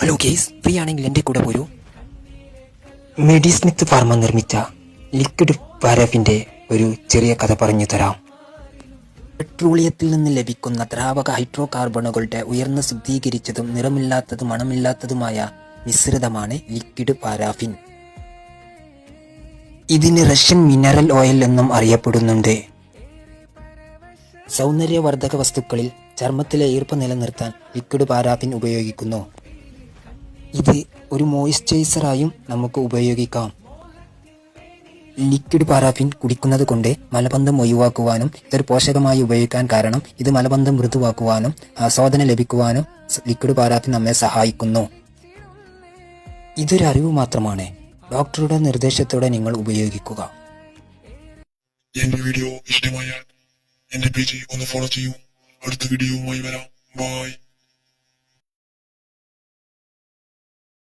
Hello guys, free ആണെങ്കിൽ എൻ്റെ കൂടെ പോരൂ. മെഡിസ്മിത്ത് ഫാർമ നിർമ്മിച്ച ലിക്വിഡ് പാരാഫിൻ്റെ ഒരു ചെറിയ കഥ പറഞ്ഞു തരാം. പെട്രോളിയത്തിൽ നിന്ന് ലഭിക്കുന്ന ദ്രാവക ഹൈഡ്രോ കാർബണുകളുടെ ഉയർന്ന ശുദ്ധീകരിച്ചതും നിറമില്ലാത്തതും മണമില്ലാത്തതുമായ മിശ്രിതമാണ് ലിക്വിഡ് പാരാഫിൻ. ഇതിന് റഷ്യൻ മിനറൽ ഓയിൽ എന്നും അറിയപ്പെടുന്നുണ്ട്. സൗന്ദര്യവർദ്ധക വസ്തുക്കളിൽ ചർമ്മത്തിലെ ഈർപ്പം നിലനിർത്താൻ ലിക്വിഡ് പാരാഫിൻ ഉപയോഗിക്കുന്നു. ഇത് ഒരു മോയ്സ്ചറൈസറായും നമുക്ക് ഉപയോഗിക്കാം. ലിക്വിഡ് പാരാഫിൻ കുടിക്കുന്നത് കൊണ്ട് മലബന്ധം ഒഴിവാക്കുവാനും ഇതൊരു പോഷകമായി ഉപയോഗിക്കാൻ കാരണം ഇത് മലബന്ധം മൃദുവാക്കുവാനും ആസ്വാദനം ലഭിക്കുവാനും ലിക്വിഡ് പാരാഫിൻ നമ്മെ സഹായിക്കുന്നു. ഇതൊരു അറിവ് മാത്രമാണ്. ഡോക്ടറുടെ നിർദ്ദേശത്തോടെ നിങ്ങൾ ഉപയോഗിക്കുക. എന്റെ വീഡിയോ ഇഷ്ടമായാൽ എന്റെ പേജ് ഒന്ന് ഫോളോ ചെയ്യൂ. അടുത്ത വീഡിയോയുമായി വരാം. ബൈ.